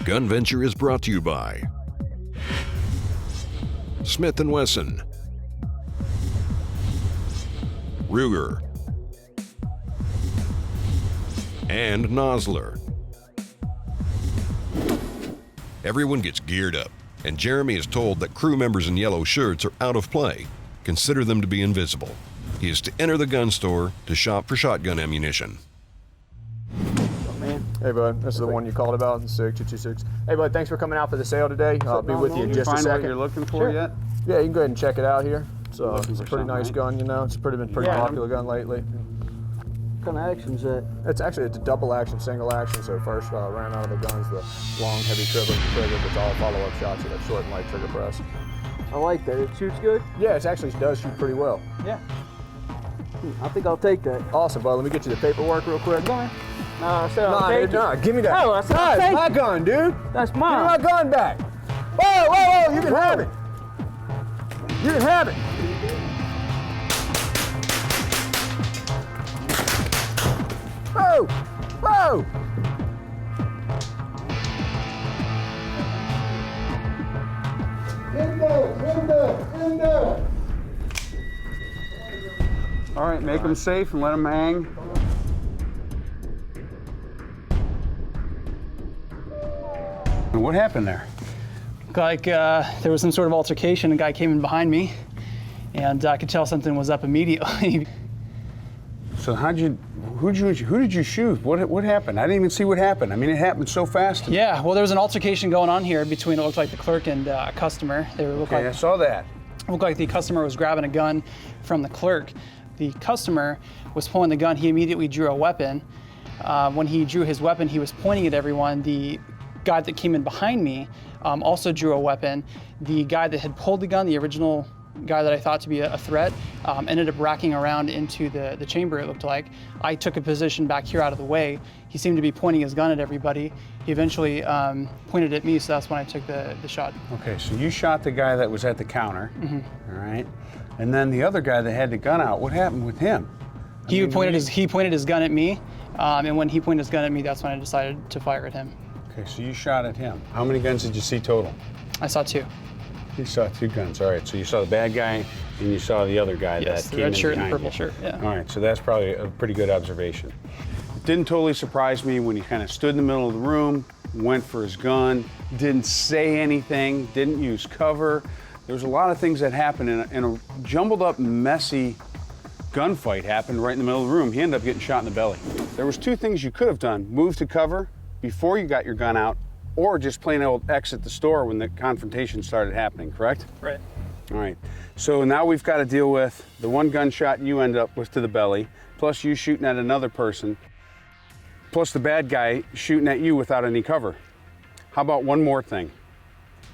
GunVenture is brought to you by Smith & Wesson, Ruger, and Nosler. Everyone gets geared up, and Jeremy is told that crew members in yellow shirts are out of play. Consider them to be invisible. He is to enter the gun store to shop for shotgun ammunition. Hey bud, this is the one you called about, the 6226. Hey bud, thanks for coming out for the sale today. I'll be with you in just a second. Find what you're looking for yet? Yeah, you can go ahead and check it out here. So it's a pretty nice gun, you know. It's been a pretty popular gun lately. What kind of action's that? It's a double action, single action. So first round out of the gun's the long, heavy trigger with all follow-up shots with a short and light trigger press. I like that. It shoots good? Yeah, it actually does shoot pretty well. Yeah. I think I'll take that. Awesome, bud. Let me get you the paperwork real quick. Go on. No, I said I'll take take it. No, give me that. No, I said I'll take my it. gun, dude. That's mine. Give me my gun back. Whoa, whoa, whoa, you can have it. You can have it. Whoa, whoa. In there. All right, make them safe and let them hang. And what happened there? Like there was some sort of altercation. A guy came in behind me, and I could tell something was up immediately. So who did you shoot? What happened? I didn't even see what happened. I mean, it happened so fast. Yeah, well, there was an altercation going on here between, it looked like, the clerk and a customer. I saw that. It looked like the customer was grabbing a gun from the clerk. The customer was pulling the gun. He immediately drew a weapon. When he drew his weapon, he was pointing at everyone. The guy that came in behind me also drew a weapon. The guy that had pulled the gun, the original guy that I thought to be a threat, ended up racking around into the chamber, it looked like. I took a position back here out of the way. He seemed to be pointing his gun at everybody. He eventually pointed at me, so that's when I took the shot. Okay, so you shot the guy that was at the counter, all right? And then the other guy that had the gun out, what happened with him? He pointed his gun at me, and when he pointed his gun at me, that's when I decided to fire at him. Okay, so you shot at him. How many guns did you see total? I saw two. You saw two guns, all right. So you saw the bad guy and you saw the other guy that came in behind you. Yes, the red shirt and purple shirt, yeah. All right, so that's probably a pretty good observation. It didn't totally surprise me when he kind of stood in the middle of the room, went for his gun, didn't say anything, didn't use cover. There was a lot of things that happened in a jumbled up, messy gunfight happened right in the middle of the room. He ended up getting shot in the belly. There was two things you could have done. Move to cover before you got your gun out, or just plain old exit the store when the confrontation started happening, correct? Right. All right, so now we've got to deal with the one gunshot you end up with to the belly, plus you shooting at another person, plus the bad guy shooting at you without any cover. How about one more thing?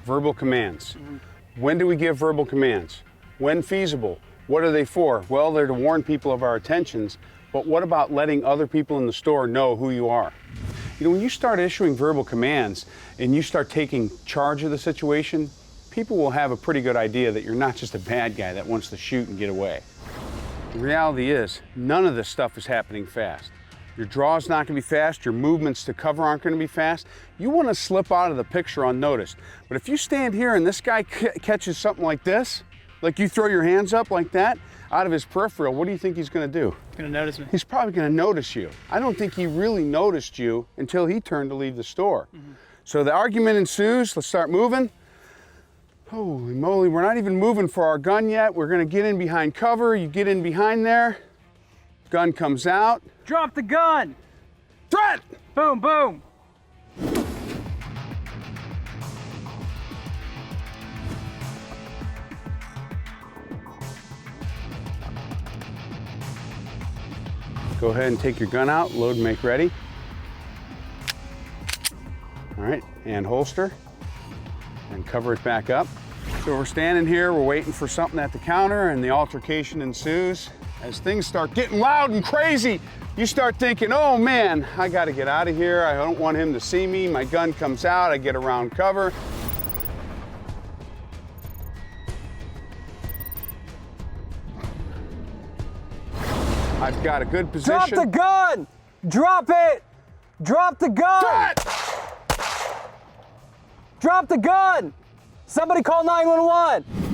Verbal commands. When do we give verbal commands? When feasible? What are they for? Well, they're to warn people of our intentions, but what about letting other people in the store know who you are? You know, when you start issuing verbal commands and you start taking charge of the situation, people will have a pretty good idea that you're not just a bad guy that wants to shoot and get away. The reality is, none of this stuff is happening fast. Your draw's not going to be fast, your movements to cover aren't going to be fast. You want to slip out of the picture unnoticed. But if you stand here and this guy catches something like this, like you throw your hands up like that, out of his peripheral, what do you think he's going to do? He's going to notice me. He's probably going to notice you. I don't think he really noticed you until he turned to leave the store. So the argument ensues. Let's start moving. Holy moly, we're not even moving for our gun yet. We're going to get in behind cover. You get in behind there. Gun comes out. Drop the gun! Threat! Boom, boom! Go ahead and take your gun out, load and make ready. All right, and holster, and cover it back up. So we're standing here, we're waiting for something at the counter, and the altercation ensues. As things start getting loud and crazy, you start thinking, oh man, I gotta get out of here. I don't want him to see me. My gun comes out, I get around cover. I've got a good position. Drop the gun! Drop it! Drop the gun! Threat! Drop the gun! Somebody call 911!